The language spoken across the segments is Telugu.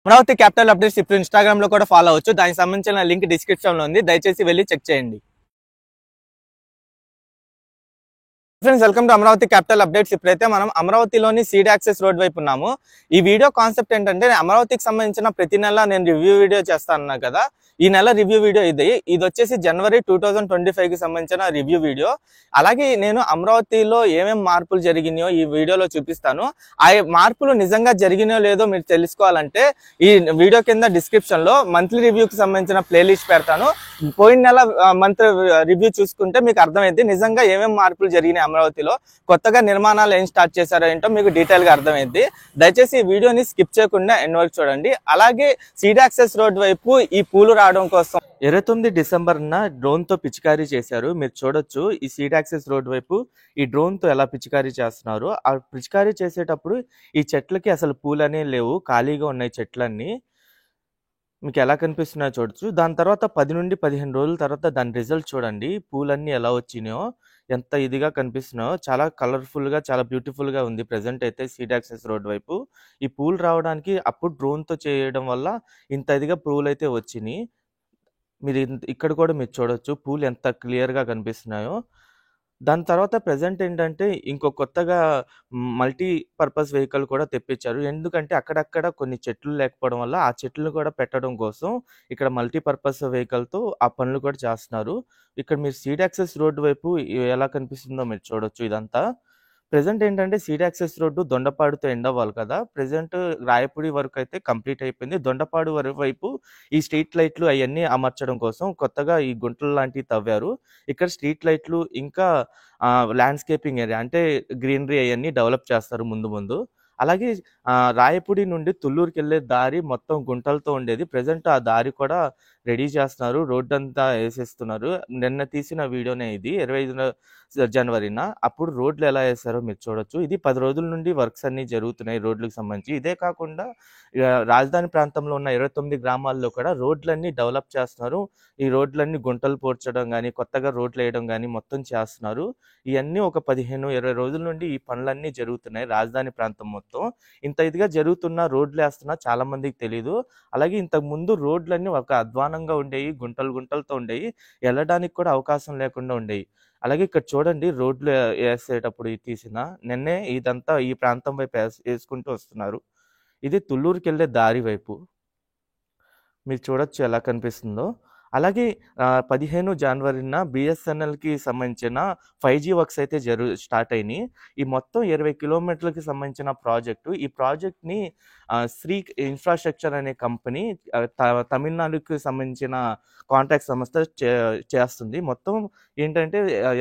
అమరావతి క్యాపిటల్ అప్డేట్స్ ఇప్పుడు ఇన్‌స్టాగ్రామ్ లో కూడా ఫాలో అవ్వచ్చు. దానికి సంబంధించిన లింక్ డిస్క్రిప్షన్ లో ఉంది. దయచేసి వెళ్ళి చెక్ చేయండి. Friends, welcome to Amaravati capital updates. ఇప్పుడైతే మనం అమరావతిలోని సీడ్ యాక్సెస్ రోడ్ వైపు ఉన్నాము. ఈ వీడియో కాన్సెప్ట్ ఏంటంటే, అమరావతికి సంబంధించిన ప్రతి నెల నేను రివ్యూ వీడియో చేస్తాను కదా, ఈ నెల రివ్యూ వీడియో ఇది వచ్చేసి జనవరి 2025 కి సంబంధించిన రివ్యూ వీడియో. అలాగే నేను అమరావతిలో ఏమేం మార్పులు జరిగినాయో ఈ వీడియోలో చూపిస్తాను. ఆ మార్పులు నిజంగా జరిగినాయో లేదో మీరు తెలుసుకోవాలంటే ఈ వీడియో కింద డిస్క్రిప్షన్ లో మంత్లీ రివ్యూకి సంబంధించిన ప్లేలిస్ట్ పెడతాను. పోయిన నెల మంత్ రివ్యూ చూసుకుంటే మీకు అర్థమైంది నిజంగా ఏమేం మార్పులు జరిగినాయి, అమరావతిలో కొత్తగా నిర్మాణాలు ఏం స్టార్ట్ చేశారో ఏంటో మీకు డీటెయిల్ గా అర్థమైంది. దయచేసి ఈ వీడియోని స్కిప్ చేయకుండా ఎండ్ వరకు చూడండి. అలాగే సీడ్ యాక్సెస్ రోడ్ వైపు ఈ పూలు రావడం కోసం 29 డిసెంబర్న డ్రోన్ తో పిచికారీ చేశారు. మీరు చూడొచ్చు ఈ సీడ్ యాక్సెస్ రోడ్ వైపు ఈ డ్రోన్ తో ఎలా పిచికారీ చేస్తున్నారు. ఆ పిచికారీ చేసేటప్పుడు ఈ చెట్లకి అసలు పూలనే లేవు, ఖాళీగా ఉన్నాయి చెట్లన్నీ. మీకు ఎలా కనిపిస్తున్నాయో చూడొచ్చు. దాని తర్వాత 10 నుండి 15 రోజుల తర్వాత దాని రిజల్ట్ చూడండి. పూలన్నీ ఎలా వచ్చినాయో, ఎంత ఇదిగా కనిపిస్తున్నాయో. చాలా కలర్ఫుల్గా, చాలా బ్యూటిఫుల్గా ఉంది ప్రెజెంట్ అయితే సీడ్ యాక్సెస్ రోడ్ వైపు. ఈ పూలు రావడానికి అప్పుడు డ్రోన్తో చేయడం వల్ల ఇంత ఇదిగా పూలు అయితే వచ్చినాయి. మీరు ఇక్కడ కూడా మీరు చూడొచ్చు పూలు ఎంత క్లియర్గా కనిపిస్తున్నాయో. దాని తర్వాత ప్రెజెంట్ ఏంటంటే ఇంకో కొత్తగా మల్టీ పర్పస్ వెహికల్ కూడా తెప్పించారు. ఎందుకంటే అక్కడక్కడ కొన్ని చెట్లు లేకపోవడం వల్ల ఆ చెట్లు కూడా పెట్టడం కోసం ఇక్కడ మల్టీ పర్పస్ వెహికల్తో ఆ పనులు కూడా చేస్తున్నారు. ఇక్కడ మీరు సీడ్ యాక్సెస్ రోడ్డు వైపు ఎలా కనిపిస్తుందో మీరు చూడొచ్చు. ఇదంతా ప్రెజెంట్ ఏంటంటే సీడ్ యాక్సెస్ రోడ్డు దొండపాడుతో ఎండ్ అవ్వాలి కదా. ప్రెజెంట్ రాయపూడి వరకు అయితే కంప్లీట్ అయిపోయింది. దొండపాడు వైపు ఈ స్ట్రీట్ లైట్లు అవన్నీ అమర్చడం కోసం కొత్తగా ఈ గుంటలు లాంటివి తవ్వారు. ఇక్కడ స్ట్రీట్ లైట్లు ఇంకా ల్యాండ్స్కేపింగ్ ఏరియా అంటే గ్రీనరీ అవన్నీ డెవలప్ చేస్తారు ముందు ముందు. అలాగే రాయపూడి నుండి తుళ్ళూరుకి వెళ్ళే దారి మొత్తం గుంటలతో ఉండేది. ప్రెజెంట్ ఆ దారి కూడా రెడీ చేస్తున్నారు, రోడ్డు అంతా వేసేస్తున్నారు. నిన్న తీసిన వీడియోనే ఇది, 25 జనవరిన. అప్పుడు రోడ్లు ఎలా వేస్తారో మీరు చూడొచ్చు. ఇది 10 రోజుల నుండి వర్క్స్ అన్ని జరుగుతున్నాయి రోడ్లకు సంబంధించి. ఇదే కాకుండా రాజధాని ప్రాంతంలో ఉన్న 29 గ్రామాల్లో కూడా రోడ్లన్నీ డెవలప్ చేస్తున్నారు. ఈ రోడ్లన్నీ గుంటలు పూడ్చడం కానీ, కొత్తగా రోడ్లు వేయడం కానీ మొత్తం చేస్తున్నారు. ఇవన్నీ ఒక 15-20 రోజుల నుండి ఈ పనులన్నీ జరుగుతున్నాయి రాజధాని ప్రాంతం మొత్తం. ఇంత ఇదిగా జరుగుతున్న రోడ్లు వేస్తున్నా చాలా మందికి తెలీదు. అలాగే ఇంతకు ముందు రోడ్లన్నీ ఒక అధ్వానంగా ఉండేవి, గుంటలు గుంటలతో ఉండేవి, వెళ్ళడానికి కూడా అవకాశం లేకుండా ఉండేవి. అలాగే ఇక్కడ చూడండి రోడ్లు వేసేటప్పుడు తీసిన నిన్నే ఇదంతా ఈ ప్రాంతం వైపు వేసుకుంటూ వస్తున్నారు. ఇది తుళ్ళూరుకి వెళ్ళే దారి వైపు మీరు చూడొచ్చు ఎలా కనిపిస్తుందో. అలాగే 15 జనవరిన బిఎస్ఎన్ఎల్కి సంబంధించిన 5G వర్క్స్ అయితే స్టార్ట్ అయినాయి. ఈ మొత్తం 20 కిలోమీటర్లకి సంబంధించిన ప్రాజెక్టు. ఈ ప్రాజెక్ట్ని శ్రీ ఇన్ఫ్రాస్ట్రక్చర్ అనే కంపెనీ తమిళనాడుకి సంబంధించిన కాంట్రాక్ట్ సంస్థ చేస్తుంది. మొత్తం ఏంటంటే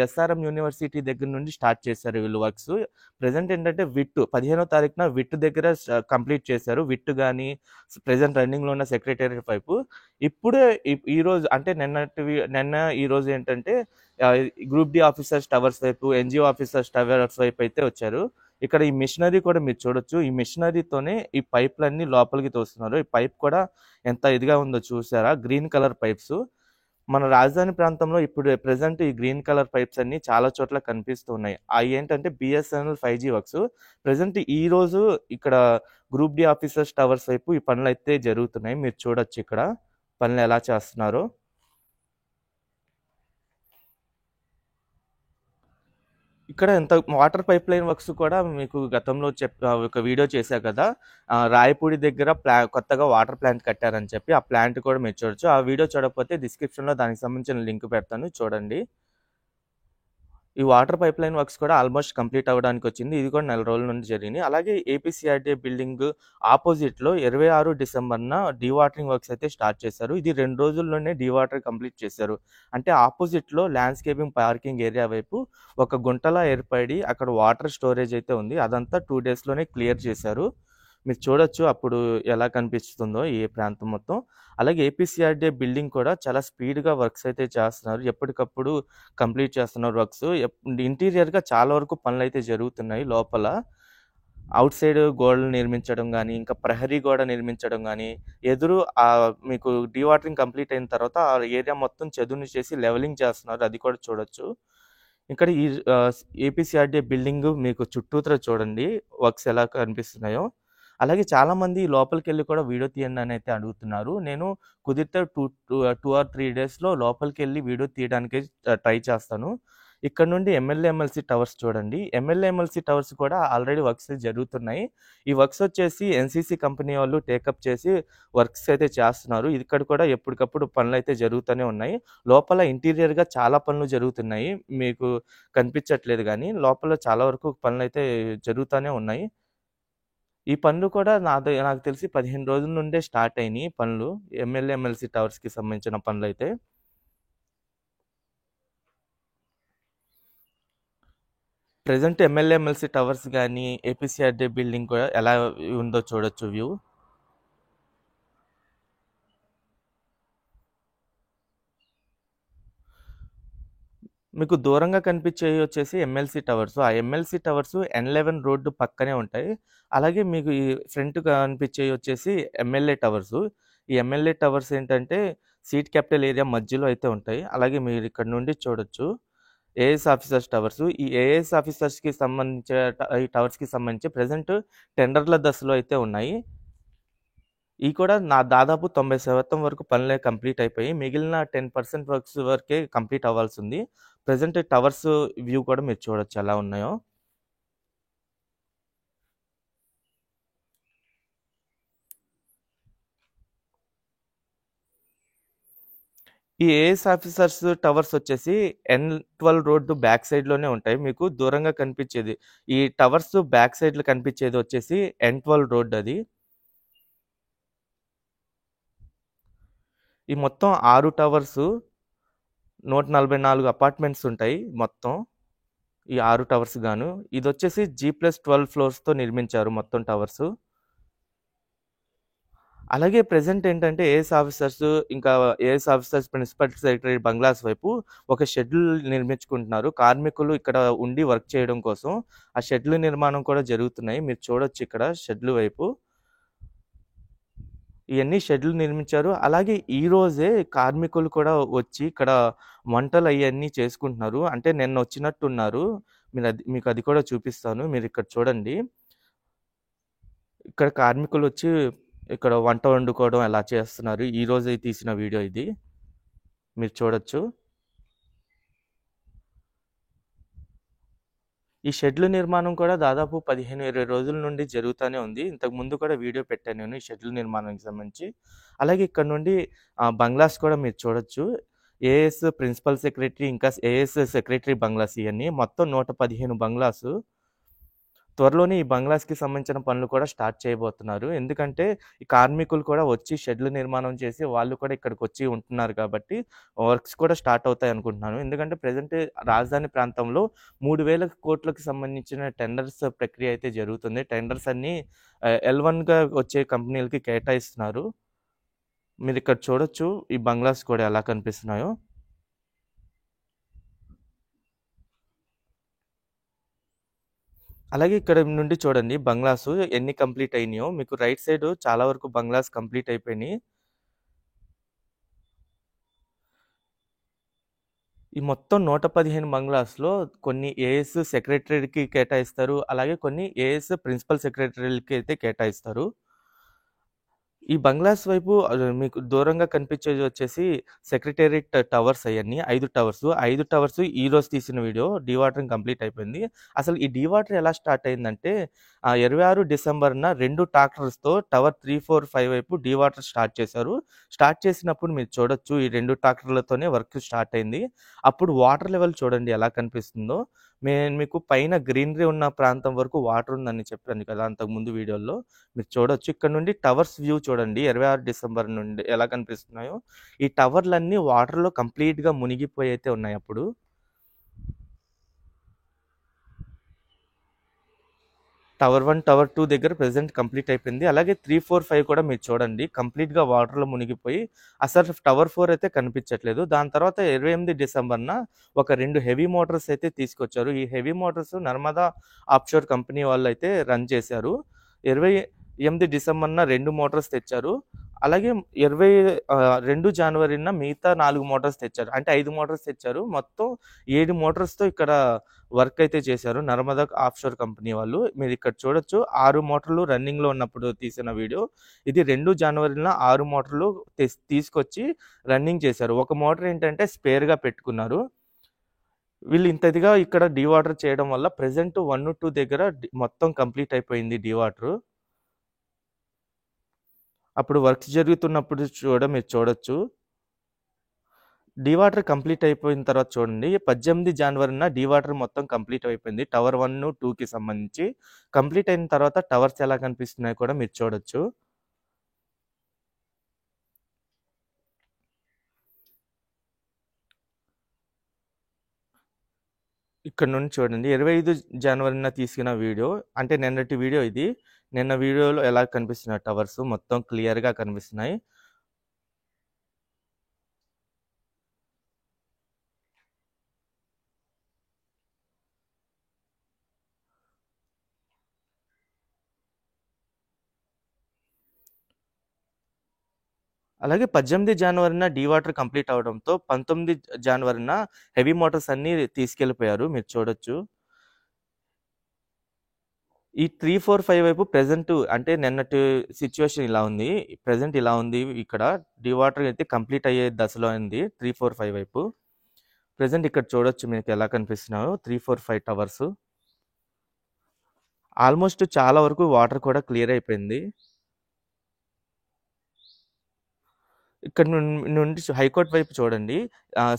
ఎస్ఆర్ఎం యూనివర్సిటీ దగ్గర నుండి స్టార్ట్ చేశారు వీళ్ళు వర్క్స్. ప్రెజెంట్ ఏంటంటే విట్టు 15వ తారీఖున విట్టు దగ్గర కంప్లీట్ చేశారు. విట్టు కానీ ప్రెజెంట్ రన్నింగ్లో ఉన్న సెక్రటేరియట్ వైపు. ఇప్పుడే ఈరోజు అంటే నిన్న ఈరోజు ఏంటంటే గ్రూప్ డి ఆఫీసర్స్ టవర్స్ వైపు, ఎన్జిఓ ఆఫీసర్స్ టవర్స్ వైపు అయితే వచ్చారు. ఇక్కడ ఈ మిషనరీ కూడా మీరు చూడొచ్చు. ఈ మిషనరీతోనే ఈ పైప్లన్నీ లోపలికి తోస్తున్నారు. ఈ పైప్ కూడా ఎంత ఇదిగా ఉందో చూసారా, గ్రీన్ కలర్ పైప్స్. మన రాజధాని ప్రాంతంలో ఇప్పుడు ప్రెసెంట్ ఈ గ్రీన్ కలర్ పైప్స్ అన్ని చాలా చోట్ల కనిపిస్తూ ఉన్నాయి. అవి ఏంటంటే బిఎస్ఎన్ఎల్ 5G వర్క్స్. ప్రెసెంట్ ఈ రోజు ఇక్కడ గ్రూప్ డి ఆఫీసర్స్ టవర్స్ వైపు ఈ పనులు అయితే జరుగుతున్నాయి. మీరు చూడొచ్చు ఇక్కడ పనులు ఎలా చేస్తున్నారో. ఇక్కడ ఎంత వాటర్ పైప్ లైన్ వర్క్స్ కూడా మీకు గతంలో ఒక వీడియో చేశా కదా, రాయపూడి దగ్గర కొత్తగా వాటర్ ప్లాంట్ కట్టారని చెప్పి. ఆ ప్లాంట్ కూడా మీరు చూడొచ్చు. ఆ వీడియో చూడకపోతే డిస్క్రిప్షన్లో దానికి సంబంధించిన లింక్ పెడతాను, చూడండి. ఈ వాటర్ పైప్ లైన్ వర్క్స్ కూడా ఆల్మోస్ట్ కంప్లీట్ అవ్వడానికి వచ్చింది. ఇది కూడా 4 రోజుల నుండి జరిగింది. అలాగే ఏపీసీఆర్డీఏ బిల్డింగ్ ఆపోజిట్లో 26 డిసెంబర్న డీవాటరింగ్ వర్క్స్ అయితే స్టార్ట్ చేశారు. ఇది 2 రోజుల్లోనే డీవాటర్ కంప్లీట్ చేశారు. అంటే ఆపోజిట్లో ల్యాండ్స్కేపింగ్ పార్కింగ్ ఏరియా వైపు ఒక గుంటలా ఏర్పడి అక్కడ వాటర్ స్టోరేజ్ అయితే ఉంది. అదంతా 2 డేస్లోనే క్లియర్ చేశారు. మీరు చూడొచ్చు అప్పుడు ఎలా కనిపిస్తుందో ఈ ప్రాంతం మొత్తం. అలాగే ఏపీసీఆర్డీఏ బిల్డింగ్ కూడా చాలా స్పీడ్గా వర్క్స్ అయితే చేస్తున్నారు. ఎప్పటికప్పుడు కంప్లీట్ చేస్తున్నారు వర్క్స్. ఇంటీరియర్గా చాలా వరకు పనులు అయితే జరుగుతున్నాయి. లోపల అవుట్ సైడ్ గోడలు నిర్మించడం కానీ, ఇంకా ప్రహరీ గోడ నిర్మించడం కానీ, ఎదురు మీకు డీవాటరింగ్ కంప్లీట్ అయిన తర్వాత ఆ ఏరియా మొత్తం చదును చేసి లెవెలింగ్ చేస్తున్నారు. అది కూడా చూడొచ్చు. ఇక్కడ ఈ ఏపీసీఆర్డీఏ బిల్డింగ్ మీకు చుట్టూతర చూడండి వర్క్స్ ఎలా కనిపిస్తున్నాయో. అలాగే చాలామంది లోపలికెళ్ళి కూడా వీడియో తీయండి అని అయితే అడుగుతున్నారు. నేను కుదిరితే 2 ఆర్ 3 డేస్‌లో లోపలికెళ్ళి వీడియో తీయడానికి ట్రై చేస్తాను. ఇక్కడ నుండి ఎమ్మెల్యే, ఎమ్మెల్సీ టవర్స్ చూడండి. ఎమ్మెల్యే, ఎమ్మెల్సీ టవర్స్ కూడా ఆల్రెడీ వర్క్స్ జరుగుతున్నాయి. ఈ వర్క్స్ వచ్చేసి ఎన్‌సీసీ కంపెనీ వాళ్ళు టేకప్ చేసి వర్క్స్ అయితే చేస్తున్నారు. ఇక్కడ కూడా ఎప్పటికప్పుడు పనులైతే జరుగుతూనే ఉన్నాయి. లోపల ఇంటీరియర్‌గా చాలా పనులు జరుగుతున్నాయి. మీకు కనిపించట్లేదు గానీ, లోపల చాలా వరకు పనులైతే జరుగుతానే ఉన్నాయి. ఈ పనులు కూడా నాకు తెలిసి 15 రోజుల నుండే స్టార్ట్ అయినియి పనులు. ఎమ్మెల్యే, ఎమ్మెల్సీ టవర్స్‌కి సంబంధించిన పనులైతే. ప్రెజెంట్ ఎమ్మెల్యే, ఎమ్మెల్సీ టవర్స్ గానీ, ఏపీసీఆర్‌డీ బిల్డింగ్ కూడా ఎలా ఉందో చూడొచ్చు వ్యూ. మీకు దూరంగా కనిపించేవి వచ్చేసి ఎమ్మెల్సీ టవర్స్. ఆ ఎమ్మెల్సీ టవర్స్ N11 రోడ్డు పక్కనే ఉంటాయి. అలాగే మీకు ఈ ఫ్రంట్ కనిపించేవి వచ్చేసి ఎమ్మెల్యే టవర్స్. ఈ ఎమ్మెల్యే టవర్స్ ఏంటంటే సీట్ క్యాపిటల్ ఏరియా మధ్యలో అయితే ఉంటాయి. అలాగే మీరు ఇక్కడ నుండి చూడొచ్చు ఏఎస్ ఆఫీసర్స్ టవర్స్. ఈ ఏఎస్ ఆఫీసర్స్‌కి సంబంధించే ఈ టవర్స్‌కి సంబంధించి ప్రెజెంట్ టెండర్ల దశలో అయితే ఉన్నాయి. ఇయి కూడా దాదాపు 90% వరకు పనులే కంప్లీట్ అయిపోయి, మిగిలిన 10% వర్క్స్ వరకే కంప్లీట్ అవ్వాల్సుంది. ప్రెజెంట్ టవర్స్ వ్యూ కూడా మీరు చూడొచ్చు ఎలా ఉన్నాయో. ఈ ఏఎస్ ఆఫీసర్స్ టవర్స్ వచ్చేసి N12 రోడ్డు బ్యాక్ సైడ్‌లోనే ఉంటాయి. మీకు దూరంగా కనిపించేది. ఈ టవర్స్ బ్యాక్ సైడ్‌లో కనిపించేది వచ్చేసి N12 రోడ్ అది. ఈ మొత్తం 6 టవర్సు 144 అపార్ట్మెంట్స్ ఉంటాయి మొత్తం. ఈ 6 టవర్స్ గాను. ఇదొచ్చేసి G+12 ఫ్లోర్స్‌తో నిర్మించారు మొత్తం టవర్సు. అలాగే ప్రెజెంట్ ఏంటంటే ఏఎస్ ఆఫీసర్స్, ఇంకా AS officers principal secretary bungalows వైపు ఒక షెడ్‌లు నిర్మించుకుంటున్నారు. కార్మికులు ఇక్కడ ఉండి వర్క్ చేయడం కోసం. ఆ షెడ్‌లు నిర్మాణం కూడా జరుగుతున్నాయి. మీరు చూడొచ్చు ఇక్కడ షెడ్‌లు వైపు. ఇయన్నీ షెడ్‌లు నిర్మించారు. అలాగే ఈరోజే కార్మికులు కూడా వచ్చి ఇక్కడ వంటలు అయన్నీ చేసుకుంటున్నారు. అంటే నిన్నొచ్చినట్టున్నారు. మీకది కూడా చూపిస్తాను. మీరిక్కడ చూడండి. ఇక్కడ కార్మికులొచ్చి ఇక్కడ వంట వండుకోవడం ఎలా చేస్తున్నారు. ఈరోజే తీసిన వీడియో ఇది. మీరు చూడొచ్చు. ఈ షెడ్‌ల నిర్మాణం కూడా దాదాపు 15, 20 రోజుల నుండి జరుగుతానే ఉంది. ఇంతకుముందు కూడా వీడియో పెట్టాను నేను ఈ షెడ్‌ల నిర్మాణానికి సంబంధించి. అలాగే ఇక్కడ నుండి బంగ్లాస్ కూడా మీరు చూడొచ్చు. ఏఎస్ ప్రిన్సిపల్ సెక్రటరీ, ఇంకా ఏఎస్ సెక్రటరీ బంగ్లాస్ ఇయన్నీ. మొత్తం 115 బంగ్లాసు. త్వరలోనే ఈ బంగ్లాస్‌కి సంబంధించిన పనులు కూడా స్టార్ట్ చేయబోతున్నారు. ఎందుకంటే ఈ కార్మికులు కూడా వచ్చి షెడ్‌లు నిర్మాణం చేసి వాళ్ళు కూడా ఇక్కడికొచ్చి ఉంటున్నారు కాబట్టి వర్క్స్ కూడా స్టార్ట్ అవుతాయనుకుంటున్నాను. ఎందుకంటే ప్రెజెంట్ రాజధాని ప్రాంతంలో 3000 కోట్లకి సంబంధించిన టెండర్స్ ప్రక్రియ అయితే జరుగుతుంది. టెండర్స్ అన్నీ L1గా వచ్చే కంపెనీలకి కేటాయిస్తున్నారు. మీరిక్కడ చూడొచ్చు ఈ బంగ్లాస్ కూడా ఎలా కనిపిస్తున్నాయో. అలాగే ఇక్కడ నుండి చూడండి బంగ్లాసు ఎన్ని కంప్లీట్ అయినాయో. మీకు రైట్ సైడ్ చాలా వరకు బంగ్లాస్ కంప్లీట్ అయిపోయినాయి. ఈ మొత్తం 115 బంగ్లాస్‌లో కొన్ని ఏఎస్ సెక్రటరీకి కేటాయిస్తారు. అలాగే కొన్ని ఏఎస్ ప్రిన్సిపల్ సెక్రటరీలకి అయితే కేటాయిస్తారు. ఈ బంగ్లాస్ వైపు మీకు దూరంగా కనిపించేది వచ్చేసి సెక్రటేరియట్ టవర్స్ అయన్నీ 5 టవర్స్. 5 టవర్స్ ఈరోజు తీసిన వీడియో. డీవాటరింగ్ కంప్లీట్ అయిపోయింది. అసలు ఈ డీవాటర్ ఎలా స్టార్ట్ అయిందంటే 26 డిసెంబర్‌న 2 ట్రాక్టర్స్‌తో టవర్ 3, 4, 5 వైపు డీవాటర్ స్టార్ట్ చేశారు. స్టార్ట్ చేసినప్పుడు మీరు చూడొచ్చు ఈ 2 ట్రాక్టర్లతోనే వర్క్ స్టార్ట్ అయింది. అప్పుడు వాటర్ లెవెల్ చూడండి ఎలా కనిపిస్తుందో. నేను మీకు పైన గ్రీనరీ ఉన్న ప్రాంతం వరకు వాటర్ ఉందని చెప్పాను కదా అంతకుముందు వీడియోలో. మీరు చూడొచ్చు. ఇక్కడ నుండి టవర్స్ వ్యూ చూడండి 26 డిసెంబర్ నుండి ఎలా కనిపిస్తున్నాయో. ఈ టవర్లన్నీ వాటర్‌లో కంప్లీట్‌గా మునిగిపోయి అయితే ఉన్నాయి అప్పుడు. టవర్ 1, టవర్ 2 దగ్గర ప్రెజెంట్ కంప్లీట్ అయిపోయింది. అలాగే 3, 4, 5 కూడా మీరు చూడండి కంప్లీట్‌గా వాటర్‌లో మునిగిపోయి అసలు టవర్ 4 అయితే కనిపించట్లేదు. దాని తర్వాత 28 డిసెంబర్‌న ఒక 2 హెవీ మోటార్స్ అయితే తీసుకొచ్చారు. ఈ heavy Motors Narmada offshore company వాళ్ళైతే రన్ చేశారు. 28 డిసెంబర్‌న 2 మోటార్స్ తెచ్చారు. అలాగే 2 జనవరిన మిగతా 4 మోటార్స్ తెచ్చారు. అంటే 5 మోటార్స్ తెచ్చారు. మొత్తం 7 మోటార్స్‌తో ఇక్కడ వర్క్ అయితే చేశారు. నర్మదా ఆఫ్‌షోర్ కంపెనీ వాళ్ళు. మీరిక్కడ చూడొచ్చు 6 మోటార్లు రన్నింగ్‌లో ఉన్నప్పుడు తీసిన వీడియో. ఇది 2 జనవరిన 6 మోటార్లు తీసుకొచ్చి రన్నింగ్ చేశారు. ఒక మోటార్ ఏంటంటే స్పేర్‌గా పెట్టుకున్నారు. వీళ్ళు ఇంత ఇదిగా ఇక్కడ డీవాటర్ చేయడం వల్ల ప్రెజెంట్ 1, 2 దగ్గర మొత్తం కంప్లీట్ అయిపోయింది డీవాటరు. అప్పుడు వర్క్స్ జరుగుతున్నప్పుడు మీరు చూడొచ్చు. డీవాటర్ కంప్లీట్ అయిపోయిన తర్వాత చూడండి 18 జనవరిన డీవాటర్ మొత్తం కంప్లీట్ అయిపోయింది. టవర్ 1, 2కి సంబంధించి. కంప్లీట్ అయిన తర్వాత టవర్స్ ఎలా కనిపిస్తున్నాయో కూడా మీరు చూడొచ్చు. ఇక్కడ నుండి చూడండి 25 జనవరిన తీసిన వీడియో. అంటే నిన్నటి వీడియో ఇది. నిన్న వీడియోలో ఎలా కనిపిస్తున్నాయి టవర్స్ మొత్తం క్లియర్‌గా కనిపిస్తున్నాయి. అలాగే 18 జనవరిన డీవాటర్ కంప్లీట్ అవ్వడంతో 19 జనవరిన హెవీ మోటార్స్ అన్నీ తీసుకెళ్ళిపోయారు. మీరు చూడొచ్చు. ఈ 3, 4, 5 వైపు ప్రెజెంట్ అంటే నిన్నటి సిట్యుయేషన్ ఇలా ఉంది. ప్రెజెంట్ ఇలా ఉంది ఇక్కడ. డీవాటర్ అయితే కంప్లీట్ అయ్యే దశలో ఉంది 3, 4, 5 వైపు. ప్రెజెంట్ ఇక్కడ చూడొచ్చు మీకు ఎలా కనిపిస్తున్నాయో 3, 4, 5 టవర్స్. ఆల్మోస్ట్ చాలా వరకు వాటర్ కూడా క్లియర్ అయిపోయింది. ఇక్కడ నుండి హైకోర్ట్ వైపు చూడండి.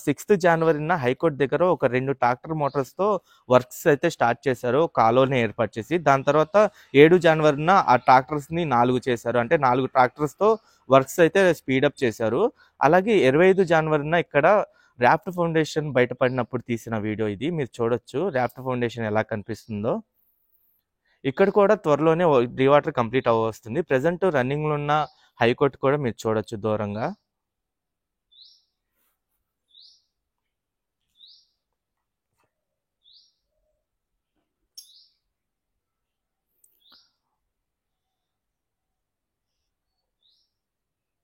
6th జనవరిన హైకోర్ట్ దగ్గర ఒక 2 ట్రాక్టర్ మోటార్స్‌తో వర్క్స్ అయితే స్టార్ట్ చేశారు. కాలువని ఏర్పాటు చేసి. దాని తర్వాత 7 జనవరిన ఆ ట్రాక్టర్స్‌ని 4 చేశారు. అంటే 4 ట్రాక్టర్స్‌తో వర్క్స్ అయితే స్పీడప్ చేశారు. అలాగే 25 జనవరిన ఇక్కడ రాఫ్ట్ ఫౌండేషన్ బయటపడినప్పుడు తీసిన వీడియో ఇది. మీరు చూడొచ్చు రాఫ్ట్ ఫౌండేషన్ ఎలా కనిపిస్తుందో. ఇక్కడ కూడా త్వరలోనే డీవాటర్ కంప్లీట్ అవ్వొస్తుంది. ప్రెజెంట్ రన్నింగ్‌లో ఉన్న హైకోర్ట్ కూడా మీరు చూడొచ్చు దూరంగా.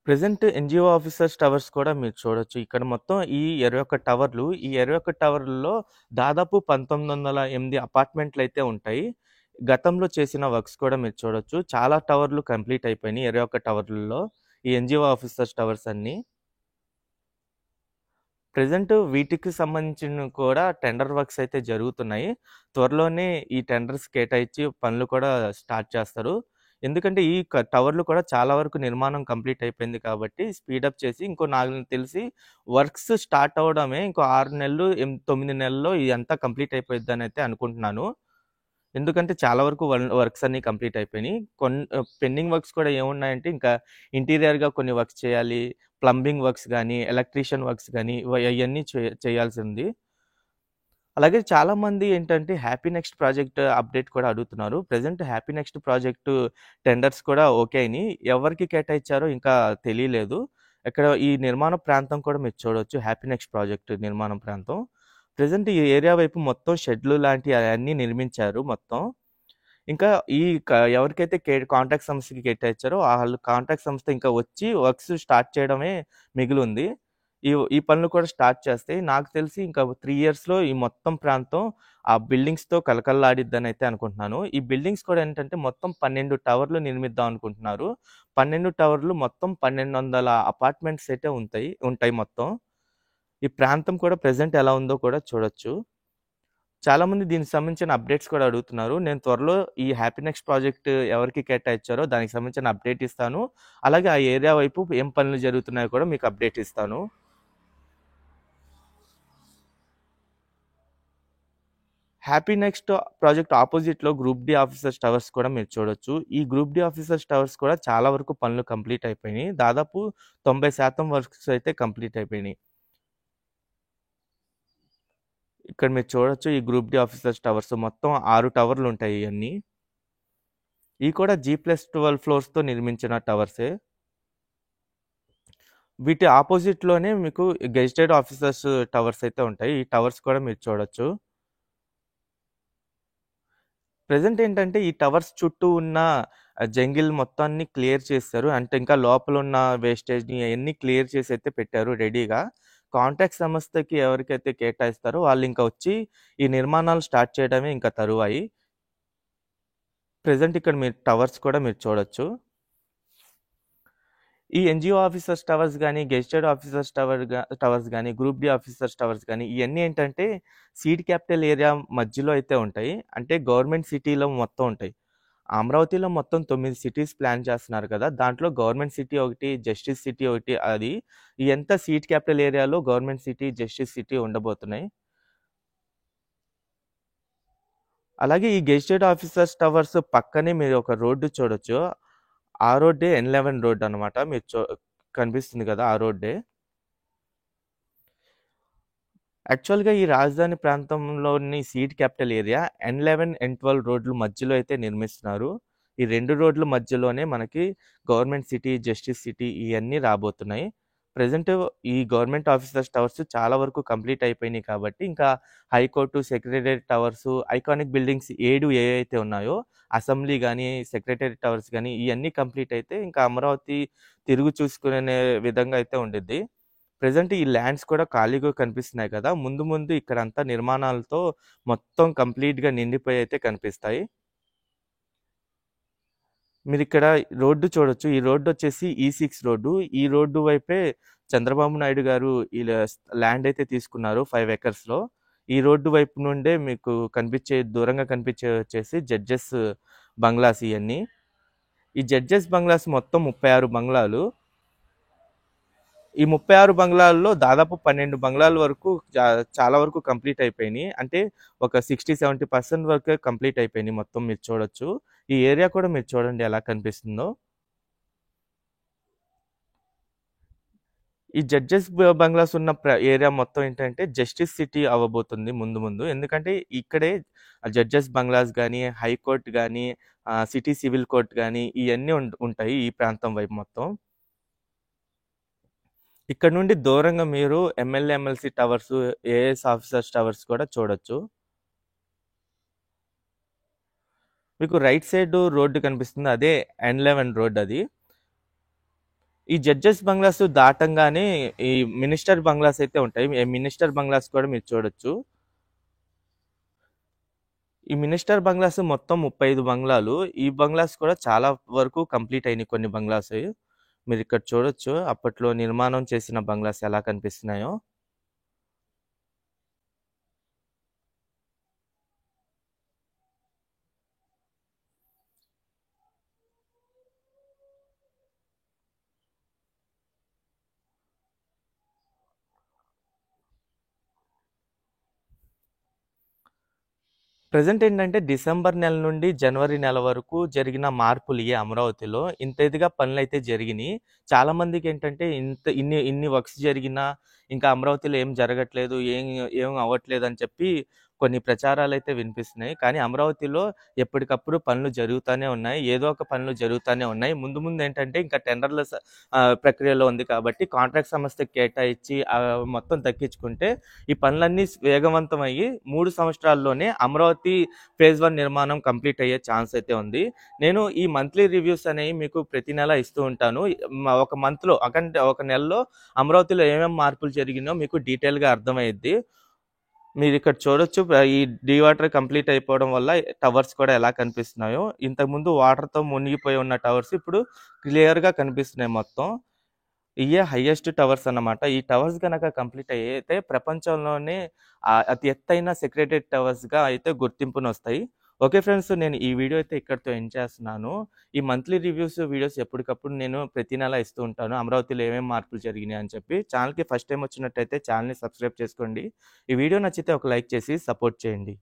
ప్రెజెంట్ ఎన్‌జీఓ ఆఫీసర్స్ టవర్స్ కూడా మీరు చూడొచ్చు. ఇక్కడ మొత్తం ఈ 21 టవర్లు. ఈ 21 టవర్లలో దాదాపు 1908 అపార్ట్మెంట్‌లయితే ఉంటాయి. గతంలో చేసిన వర్క్స్ కూడా మీరు చూడొచ్చు. చాలా టవర్లు కంప్లీట్ అయిపోయినాయి 21 టవర్లలో. ఈ ఎన్‌జీఓ ఆఫీసర్స్ టవర్స్ అన్నీ. ప్రెజెంట్ వీటికి సంబంధించిన కూడా టెండర్ వర్క్స్ అయితే జరుగుతున్నాయి. త్వరలోనే ఈ టెండర్స్ కేటాయించి పనులు కూడా స్టార్ట్ చేస్తారు. ఎందుకంటే ఈ టవర్లు కూడా చాలా వరకు నిర్మాణం కంప్లీట్ అయిపోయింది కాబట్టి స్పీడప్ చేసి నాకు తెలిసి వర్క్స్ స్టార్ట్ అవ్వడమే ఇంకో 6 నెలలు, 9 నెలల్లో ఇదంతా కంప్లీట్ అయిపోయిద్దనైతే అనుకుంటున్నాను. ఎందుకంటే చాలా వరకు వర్క్స్ అన్నీ కంప్లీట్ అయిపోయినాయి. పెండింగ్ వర్క్స్ కూడా ఏమున్నాయంటే ఇంకా ఇంటీరియర్‌గా కొన్ని వర్క్స్ చేయాలి. ప్లంబింగ్ వర్క్స్ గానీ, ఎలక్ట్రీషియన్ వర్క్స్ గానీ అయన్నీ చేయాల్సి ఉంది. అలాగే చాలామంది ఏంటంటే హ్యాపీ నెక్స్ట్ ప్రాజెక్ట్ అప్డేట్ కూడా అడుగుతున్నారు. Present happy next project tenders కూడా ఓకే అయినాయి. ఎవరికి కేటాయించారో ఇంకా తెలియలేదు. ఇక్కడ ఈ నిర్మాణ ప్రాంతం కూడా మీరు చూడొచ్చు. హ్యాపీ నెక్స్ట్ ప్రాజెక్ట్ నిర్మాణం ప్రాంతం. ప్రెజెంట్ ఈ ఏరియా వైపు మొత్తం షెడ్‌లు లాంటియి అయన్నీ నిర్మించారు మొత్తం. ఇంకా ఈ ఎవరికైతే కాంట్రాక్ట్ సంస్థకి కేటాయించారో ఆళ్ళు కాంట్రాక్ట్ సంస్థ ఇంకా వచ్చి వర్క్స్ స్టార్ట్ చేయడమే మిగిలుంది. ఈ పనులు కూడా స్టార్ట్ చేస్తే నాకు తెలిసి ఇంకా 3 ఇయర్స్‌లో ఈ మొత్తం ప్రాంతం ఆ బిల్డింగ్స్‌తో కళకళలాడిద్దనైతే అనుకుంటున్నాను. ఈ బిల్డింగ్స్ కూడా ఏంటంటే మొత్తం 12 టవర్లు నిర్మిద్దాం అనుకుంటున్నారు. 12 టవర్లు మొత్తం 1200 అపార్ట్మెంట్స్ అయితే ఉంటాయి మొత్తం. ఈ ప్రాంతం కూడా ప్రెజెంట్ ఎలా ఉందో కూడా చూడొచ్చు. చాలామంది దీనికి సంబంధించిన అప్డేట్స్ కూడా అడుగుతున్నారు. నేను త్వరలో ఈ హ్యాపీ నెక్స్ట్ ప్రాజెక్ట్ ఎవరికి కేటాయించారో దానికి సంబంధించిన అప్డేట్ ఇస్తాను. అలాగే ఆ ఏరియా వైపు ఏం పనులు జరుగుతున్నాయో కూడా మీకు అప్డేట్ ఇస్తాను. హ్యాపీ నెక్స్ట్ ప్రాజెక్ట్ ఆపోజిట్‌లో గ్రూప్ డి ఆఫీసర్స్ టవర్స్ కూడా మీరు చూడొచ్చు. ఈ గ్రూప్ డి ఆఫీసర్స్ టవర్స్ కూడా చాలా వరకు పనులు కంప్లీట్ అయిపోయినాయి. దాదాపు 90% వర్క్స్ అయితే కంప్లీట్ అయిపోయినాయి. ఇక్కడ మీరు చూడొచ్చు ఈ గ్రూప్ డి ఆఫీసర్స్ టవర్స్ మొత్తం 6 టవర్లు ఉంటాయి ఇయన్నీ. ఇవి కూడా G+12 ఫ్లోర్స్‌తో నిర్మించిన టవర్సే. వీటి ఆపోజిట్‌లోనే మీకు గెజిటెడ్ ఆఫీసర్స్ టవర్స్ అయితే ఉంటాయి. ఈ టవర్స్ కూడా మీరు చూడొచ్చు. ప్రెజెంట్ ఏంటంటే ఈ టవర్స్ చుట్టూ ఉన్న జంగిల్ మొత్తాన్ని క్లియర్ చేస్తారు. అంటే ఇంకా లోపల ఉన్న వేస్టేజ్‌ని అయన్నీ క్లియర్ చేసి అయితే పెట్టారు రెడీగా. కాంట్రాక్ట్ సంస్థకి ఎవరికైతే కేటాయిస్తారో వాళ్ళింకా వచ్చి ఈ నిర్మాణాలు స్టార్ట్ చేయడమే ఇంకా తరువాయి. ప్రెజెంట్ ఇక్కడ మీరు టవర్స్ కూడా మీరు చూడొచ్చు. ఈ ఎన్‌జీఓ ఆఫీసర్స్ టవర్స్ గానీ, గెజిటెడ్ ఆఫీసర్స్ టవర్స్ గానీ, గ్రూప్ డి ఆఫీసర్స్ టవర్స్ గానీ, ఇయన్నీ ఏంటంటే సీడ్ క్యాపిటల్ ఏరియా మధ్యలో అయితే ఉంటాయి. అంటే గవర్నమెంట్ సిటీలో మొత్తం ఉంటాయి. అమరావతిలో మొత్తం 9 సిటీస్ ప్లాన్ చేస్తున్నారు కదా! దాంట్లో గవర్నమెంట్ సిటీ ఒకటి, జస్టిస్ సిటీ ఒకటి అది. ఇయంతా సీడ్ క్యాపిటల్ ఏరియాలో గవర్నమెంట్ సిటీ, జస్టిస్ సిటీ ఉండబోతున్నాయి. అలాగే ఈ గెజిటెడ్ ఆఫీసర్స్ టవర్స్ పక్కనే మీరు ఒక రోడ్డు చూడొచ్చు. ఆ రోడ్డే N11 రోడ్ అనమాట. మీరు కనిపిస్తుంది కదా! ఆ రోడ్డే. యాక్చువల్‌గా ఈ రాజధాని ప్రాంతంలోని seed capital area N11, N12 రోడ్ల మధ్యలో అయితే నిర్మిస్తున్నారు. ఈ 2 రోడ్ల మధ్యలోనే మనకి గవర్నమెంట్ సిటీ, జస్టిస్ సిటీ ఇయన్నీ రాబోతున్నాయి. ప్రెజెంట్ ఈ గవర్నమెంట్ ఆఫీసర్స్ టవర్స్ చాలా వరకు కంప్లీట్ అయిపోయినాయి కాబట్టి, ఇంకా high court, secretariat towers, iconic buildings 7 ఏవైతే ఉన్నాయో, అసెంబ్లీ గానీ, సెక్రటేరియట్ టవర్స్ గానీ ఇయన్నీ కంప్లీట్ అయితే ఇంకా అమరావతి తిరుగు చూసుకునే విధంగా అయితే ఉండిద్ది. ప్రెజెంట్ ఈ ల్యాండ్స్ కూడా ఖాళీగా కనిపిస్తున్నాయి కదా! ముందు ముందు ఇక్కడంతా నిర్మాణాలతో మొత్తం కంప్లీట్‌గా నిండిపోయి అయితే కనిపిస్తాయి. మీరిక్కడ రోడ్డు చూడొచ్చు. ఈ రోడ్డొచ్చేసి E6 రోడ్డు. ఈ రోడ్డు వైపే చంద్రబాబు నాయుడు గారు ల్యాండ్ అయితే తీసుకున్నారు 5 ఎకర్స్‌లో. ఈ రోడ్డు వైపు నుండే మీకు దూరంగా కనిపించేవి వచ్చేసి జడ్జెస్ బంగ్లాస్ ఇయన్నీ. ఈ జడ్జెస్ బంగ్లాస్ మొత్తం 36 బంగ్లాలు. ఈ 36 బంగ్లాల్లో దాదాపు 12 బంగ్లాల వరకు చాలా వరకు కంప్లీట్ అయిపోయినాయి. అంటే ఒక 60-70% వరకే కంప్లీట్ అయిపోయినాయి మొత్తం మీరు చూడొచ్చు. ఈ ఏరియా కూడా మీరు చూడండి ఎలా కనిపిస్తుందో. ఈ జడ్జెస్ బంగ్లాస్ ఉన్న ఏరియా మొత్తం ఏంటంటే జస్టిస్ సిటీ అవ్వబోతుంది ముందు ముందు. ఎందుకంటే ఇక్కడే జడ్జెస్ బంగ్లాస్ గానీ, హైకోర్ట్ గానీ, సిటీ సివిల్ కోర్ట్ గానీ ఇయన్నీ ఉంటాయి ఈ ప్రాంతం వైపు మొత్తం. ఇక్కడ నుండి దూరంగా మీరు MLA, MLC towers, AS officers towers కూడా చూడొచ్చు. మీకు రైట్ సైడ్ రోడ్డు కనిపిస్తుంది. అదే N11 రోడ్ అది. ఈ జడ్జెస్ బంగ్లాస్ దాటంగానే ఈ మినిస్టర్ బంగ్లాస్ అయితే ఉంటాయి. ఈ మినిస్టర్ బంగ్లాస్ కూడా మీరు చూడొచ్చు. ఈ మినిస్టర్ బంగ్లాస్ మొత్తం 35 బంగ్లాలు. ఈ బంగ్లాస్ కూడా చాలా వరకు కంప్లీట్ అయినాయి కొన్ని బంగ్లాస్. మీరు ఇక్కడ చూడొచ్చు అప్పట్లో నిర్మాణం చేసిన బంగ్లాస్ ఎలా కనిపిస్తున్నాయో. ప్రెజెంట్ ఏంటంటే డిసెంబర్ నెల నుండి జనవరి నెల వరకు జరిగిన మార్పులు ఈ అమరావతిలో ఇంత ఇదిగా పనులైతే జరిగినాయి. చాలా మందికి ఏంటంటే ఇన్ని వర్క్స్ జరిగినా ఇంకా అమరావతిలో ఏం జరగట్లేదు, ఏం అవ్వట్లేదు అని చెప్పి కొన్ని ప్రచారాలైతే వినిపిస్తున్నాయి. కానీ అమరావతిలో ఎప్పటికప్పుడు పనులు జరుగుతానే ఉన్నాయి. ఏదో ఒక పనులు జరుగుతానే ఉన్నాయి. ముందు ముందు ఏంటంటే ఇంకా టెండర్ల ప్రక్రియలో ఉంది కాబట్టి కాంట్రాక్ట్ సంస్థకి కేటాయించి మొత్తం దక్కించుకుంటే ఈ పనులన్నీ వేగవంతం అయ్యి 3 సంవత్సరాల్లోనే అమరావతి ఫేజ్ 1 నిర్మాణం కంప్లీట్ అయ్యే ఛాన్స్ అయితే ఉంది. నేను ఈ మంత్లీ రివ్యూస్ అనేవి మీకు ప్రతి నెల ఇస్తూ ఉంటాను. ఒక మంత్లో అంటే ఒక నెలలో అమరావతిలో ఏమేమి మార్పులు జరిగినాయో మీకు డీటెయిల్గా అర్థమయ్యిద్ది. మీరు ఇక్కడ చూడొచ్చు ఈ డీ వాటర్ కంప్లీట్ అయిపోవడం వల్ల టవర్స్ కూడా ఎలా కనిపిస్తున్నాయో. ఇంతకుముందు వాటర్తో మునిగిపోయి ఉన్న టవర్స్ ఇప్పుడు క్లియర్గా కనిపిస్తున్నాయి మొత్తం. ఇయే హైయెస్ట్ టవర్స్ అన్నమాట. ఈ టవర్స్ గనక కంప్లీట్ అయితే ప్రపంచంలోనే అతి ఎత్తైన సెక్రటేరియట్ టవర్స్‌గా అయితే గుర్తింపునొస్తాయి. ఓకే ఫ్రెండ్స్, నేను ఈ వీడియో అయితే ఇక్కడితో ఎండ్ చేస్తున్నాను. ఈ మంత్లీ రివ్యూస్ వీడియోస్ ఎప్పటికప్పుడు నేను ప్రతి నెల ఇస్తూ ఉంటాను. అమరావతిలో ఏమేమి మార్పులు జరిగినాయి అని చెప్పి. ఛానల్‌కి ఫస్ట్ టైం వచ్చినట్టయితే ఛానల్‌ని సబ్స్క్రైబ్ చేసుకోండి. ఈ వీడియో నచ్చితే ఒక లైక్ చేసి సపోర్ట్ చేయండి.